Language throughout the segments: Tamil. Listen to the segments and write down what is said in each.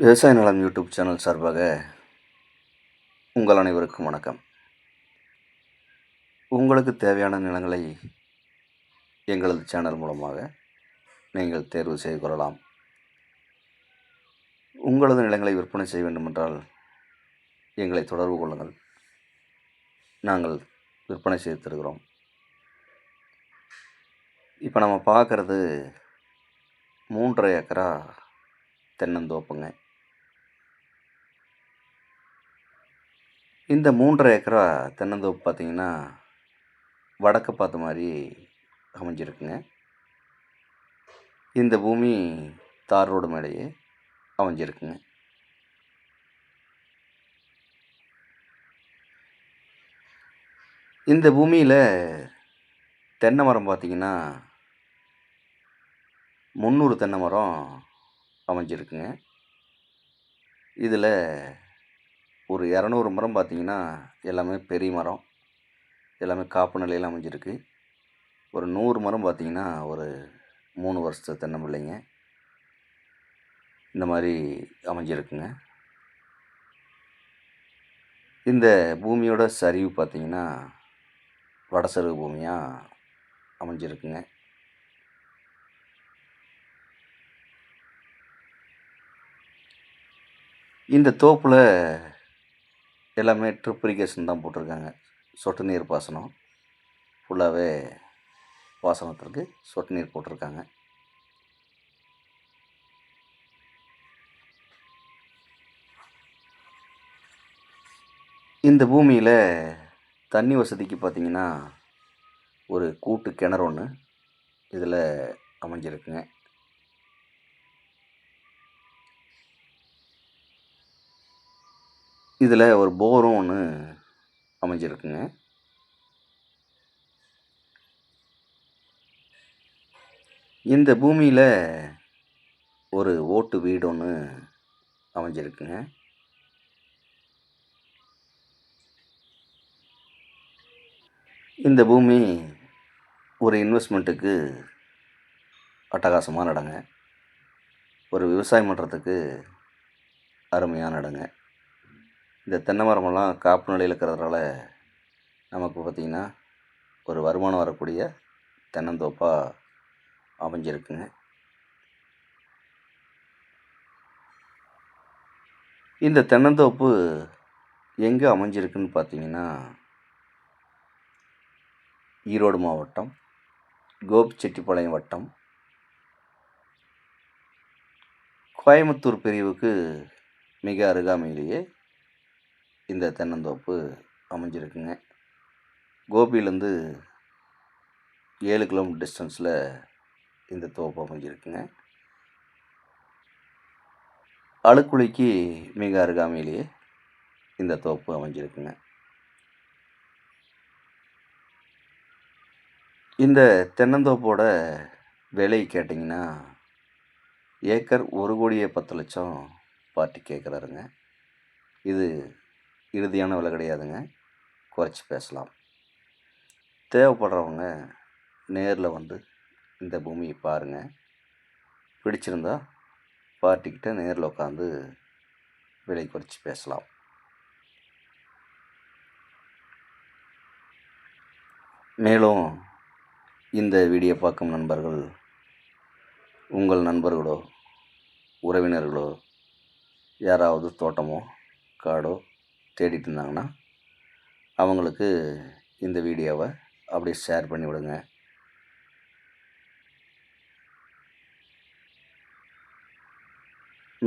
விவசாய நலம் யூடியூப் சேனல் சார்பாக உங்கள் அனைவருக்கும் வணக்கம். உங்களுக்கு தேவையான நிலங்களை எங்களது சேனல் மூலமாக நீங்கள் தேர்வு செய்து கொள்ளலாம். உங்களது நிலங்களை விற்பனை செய்ய வேண்டுமென்றால் எங்களை தொடர்பு கொள்ளுங்கள். நாங்கள் விற்பனை செய்து தருகிறோம். இப்போ நம்ம பார்க்குறது 3.5 ஏக்கரா தென்னந்தோப்புங்க. இந்த 3.5 ஏக்கரா தென்னந்தோப்பு பார்த்திங்கன்னா வடக்கு பார்த்த மாதிரி அமைஞ்சிருக்குங்க. இந்த பூமி தார் ரோடு மேலேயே அமைஞ்சிருக்குங்க. இந்த பூமியில் தென்னை மரம் பார்த்திங்கன்னா 300 தென்னை மரம் அமைஞ்சிருக்குங்க. இதில் ஒரு 200 மரம் பார்த்திங்கன்னா எல்லாமே பெரிய மரம், எல்லாமே காப்பு நிலையில் அமைஞ்சிருக்கு. ஒரு 100 மரம் பார்த்திங்கன்னா ஒரு 3 வருஷத்து தென்னம்பிள்ளைங்க இந்த மாதிரி அமைஞ்சிருக்குங்க. இந்த பூமியோட சரிவு பார்த்திங்கன்னா வடசரிவு பூமியாக அமைஞ்சிருக்குங்க. இந்த தோப்பில் எல்லாமே ட்ரிப் இரிகேஷன் தான் போட்டிருக்காங்க. சொட்டு நீர் பாசனம் ஃபுல்லாகவே பாசனத்திற்கு சொட்டு நீர் போட்டிருக்காங்க. இந்த பூமியில் தண்ணி வசதிக்கு பார்த்திங்கன்னா ஒரு கூட்டு கிணறு ஒன்று இதில் அமைஞ்சிருக்குங்க. இதில் ஒரு போரும் ஒன்று அமைஞ்சிருக்குங்க. இந்த பூமியில் ஒரு ஓட்டு வீடு ஒன்று அமைஞ்சிருக்குங்க. இந்த பூமி ஒரு இன்வெஸ்ட்மெண்ட்டுக்கு அட்டகாசமான இடங்க. ஒரு விவசாயம் பண்ணுறதுக்கு அருமையான இடங்க. இந்த தென்னை மரமெல்லாம் காப்பு நிலையில் இருக்கிறதுனால நமக்கு பார்த்திங்கன்னா ஒரு வருமானம் வரக்கூடிய தென்னந்தோப்பாக அமைஞ்சிருக்குங்க. இந்த தென்னந்தோப்பு எங்கே அமைஞ்சிருக்குன்னு பார்த்திங்கன்னா ஈரோடு மாவட்டம் கோபிச்செட்டிப்பாளையம் வட்டம் கோயம்புத்தூர் பிரிவுக்கு மிக அருகாமையிலேயே இந்த தென்னந்தோப்பு அமைஞ்சிருக்குங்க. கோபியிலேருந்து 7 கிலோமீட்டர் டிஸ்டன்ஸில் இந்த தோப்பு அமைஞ்சிருக்குங்க. அழுக்குழிக்கு மிக அருகாமையிலேயே இந்த தோப்பு அமைஞ்சிருக்குங்க. இந்த தென்னந்தோப்போட விலை கேட்டிங்கன்னா ஏக்கர் 1,10,00,000 பார்ட்டி கேட்குறாருங்க. இது இறுதியான விலை கிடையாதுங்க, குறைச்சி பேசலாம். தேவைப்படுறவங்க நேரில் வந்து இந்த பூமியை பாருங்கள். பிடிச்சிருந்தா பார்ட்டிக்கிட்ட நேரில் உட்காந்து விலை குறைச்சி பேசலாம். மேலும் இந்த வீடியோ பார்க்கும் நண்பர்கள் உங்கள் நண்பர்களோ உறவினர்களோ யாராவது தோட்டமோ காடோ தேடிட்டு இருந்தாங்கன்னா அவங்களுக்கு இந்த வீடியோவை அப்படியே ஷேர் பண்ணி விடுங்க.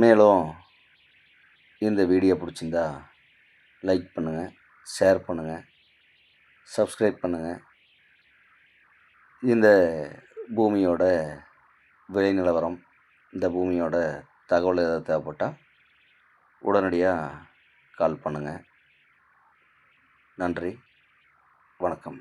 மேலும் இந்த வீடியோ பிடிச்சிருந்தா லைக் பண்ணுங்கள், ஷேர் பண்ணுங்கள், சப்ஸ்கிரைப் பண்ணுங்கள். இந்த பூமியோட விலை நிலவரம், இந்த பூமியோட தகவல் ஏதாவது தேவைப்பட்டால் உடனடியாக கால் பண்ணுங்கள். நன்றி, வணக்கம்.